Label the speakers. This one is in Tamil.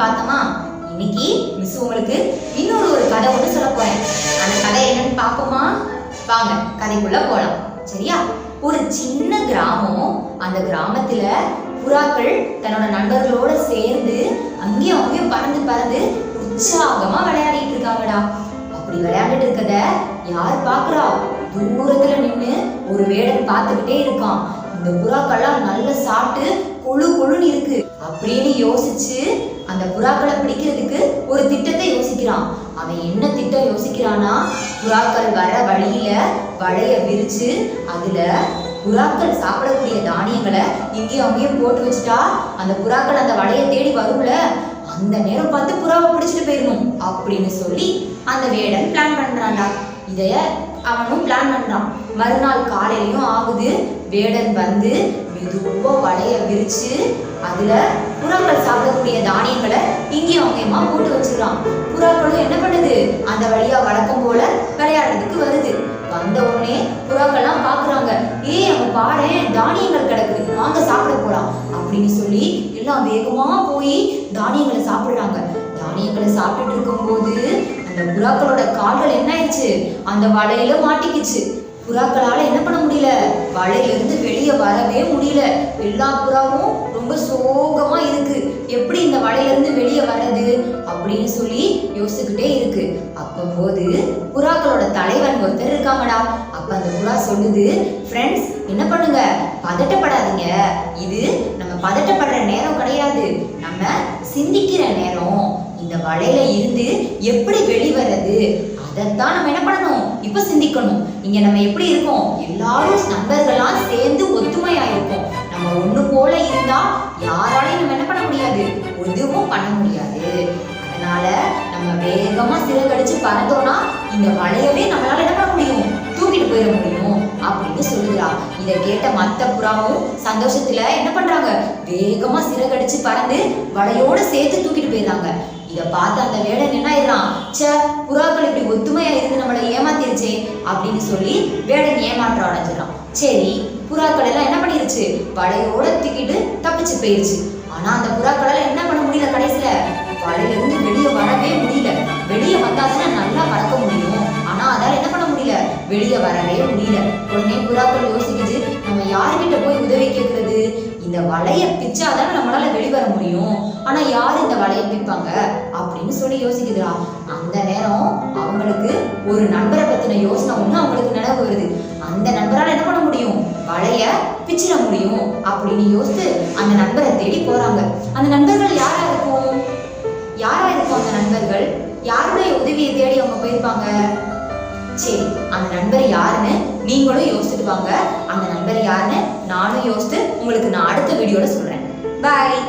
Speaker 1: பார்த்தோமா? இன்னைக்கு மிஸ் உங்களுக்கு இன்னொரு கதை ஒன்று சொல்ல போறேன். அந்த கதை என்னன்னு பார்ப்போமா? வாங்க கதைக்குள்ள போலாம். சரியா? ஒரு சின்ன கிராமம். அந்த கிராமத்துல புறாக்கள் தன்னோட நண்பர்களோட சேர்ந்து அங்கேயும் பறந்து பறந்து உற்சாகமா விளையாடிட்டு இருக்காங்கடா. அப்படி விளையாண்டுட்டு இருக்கத யார் பாக்குறா? தூரத்துல நின்று ஒரு வேடன் பார்த்துக்கிட்டே இருக்கான். இந்த புறாக்கள்லாம் நல்லா சாப்பிட்டு குழு குழுன்னு இருக்கு அப்படின்னு யோசிச்சு அந்த புறாக்களை பிடிக்கிறதுக்கு ஒரு திட்டத்தை யோசிக்கிறான். அவன் என்ன திட்டம் யோசிக்கிறானா, புறாக்கள் வர வழியில வலைய விரிச்சு அதுல புறாக்கள் சாப்பிடக்கூடிய தானியங்களை இங்கேயும் அங்கேயும் போட்டு வச்சுட்டா அந்த புறாக்கள் அந்த வலையை தேடி வரும்ல, அந்த நேரம் பார்த்து புறாவை பிடிச்சிட்டு போயிடணும் அப்படின்னு சொல்லி அந்த வேடன் பிளான் பண்றான்டா. இதைய அவனும் பிளான் பண்றான். மறுநாள் காலையிலயும் ஆகுது. வேடன் வந்து மெதுவா வலைய விரிச்சு அதுல புறாக்கள் சாப்பிடக்கூடிய தானியங்களை இங்கேயும் அங்கேயுமா போட்டு வச்சிடறான். புறாக்களும் என்ன பண்ணுது, அந்த வழியா வழக்கம் போல விளையாடுறதுக்கு வருது. வந்த உடனே புறாக்கள்லாம் பாக்குறாங்க, அங்க பாரு தானியங்கள் கிடக்குது, வாங்க சாப்பிட போலாம் அப்படின்னு சொல்லி எல்லாம் வேகமா போய் தானியங்களை சாப்பிடுறாங்க. தானியங்களை சாப்பிட்டுட்டு இருக்கும் போது அந்த புறாக்களோட கால்கள் என்ன ஆயிடுச்சு, அந்த வலையில மாட்டிக்கிச்சு. புறாக்களால என்ன பண்ண முடியல, வலையில இருந்து வெளியே வரவே முடியல. எல்லா புறாவும் ரொம்ப சோகமா இருக்கு. எப்படி இந்த வலையில இருந்து வெளியே வர்றது அப்படின்னு சொல்லி யோசிச்சுக்கிட்டே இருக்கு. அப்போது புறாக்களோட தலைவன் ஒருத்தர் இருக்காங்கடா. அப்ப அந்த புறா சொல்லுது, ஃப்ரெண்ட்ஸ் என்ன பண்ணுங்க, பதட்டப்படாதீங்க, இது நம்ம பதட்டப்படுற நேரம் கிடையாது, நம்ம சிந்திக்கிற நேரம். இந்த வலையில இருந்து எப்படி வெளிவரது அதைத்தான் நம்ம என்ன பண்ணணும், இப்ப சிந்திக்கணும். இங்க நம்ம எப்படி இருக்கோம், எல்லாரும் நண்பர்கள்லாம் சேர்ந்து ஒத்துமையா இருக்கோம். நம்ம ஒண்ணு போல இருந்தா யாராலையும் நம்ம என்ன பண்ண முடியாது, எதுவும் பண்ண முடியாது. அதனால நம்ம வேகமா சிறகடிச்சு பறந்தோம்னா இந்த வலையவே நம்மளால என்ன பண்ண முடியும், தூக்கிட்டு போயிட முடியும் அப்படின்னு சொல்லுறா. இதை கேட்ட மத்த புறாவும் சந்தோஷத்துல என்ன பண்றாங்க, வேகமா சிறகடிச்சு பறந்து வலையோட சேர்த்து தூக்கிட்டு போயிடுறாங்க. இதை பார்த்து அந்த வேடன் என்ன ஆயிடுறான், புறாக்கள் இப்படி ஒத்துமையா இருந்து நம்மளை ஏமாத்திருச்சே அப்படின்னு சொல்லி வேடன் ஏமாற்றம் அடைஞ்சிடறான். சரி, புறாக்கள் எல்லாம் என்ன பண்ணிருச்சு, வலையோட தூக்கிட்டு தப்பிச்சு போயிருச்சு. ஆனா அந்த புறாக்களால என்ன பண்ண முடியல, கடைசியில வலையில இருந்து வெளியே வரவே முடியல. வெளியே வந்தாதான் நல்லா பறக்க முடியும், ஆனா அதால என்ன பண்ண முடியல, வெளியே வரவே முடியல. உடனே புறாக்கள் யோசிக்குது, நம்ம யாருக்கிட்ட போய் உதவி கேட்கறது, இந்த வலைய பிச்சாதானே நம்மளால வெளிவர முடியும், ஆனா யாரு இந்த வலையை பிப்பாங்க அப்படின்னு சொல்லி யோசிக்குதுடா. அந்த நேரம் அவங்களுக்கு ஒரு நண்பரை பத்தின யோசனை ஒண்ணு அவங்களுக்கு நினைவு வருது. அந்த நண்பரால என்ன பண்ண முடியும், வலைய பிச்சிட முடியும் அப்படின்னு யோசித்து அந்த நண்பரை தேடி போறாங்க. அந்த நண்பர்கள் யாரா இருக்கும், அந்த நண்பர்கள் யாருடைய உதவியை தேடி அவங்க போயிருப்பாங்க. சரி, அந்த நண்பர் யாருன்னு நீங்களும் யோசிச்சுட்டு வாங்க. அந்த நண்பர் யாருன்னு நானும் யோசித்து உங்களுக்கு நான் அடுத்த வீடியோல சொல்றேன். பாய்.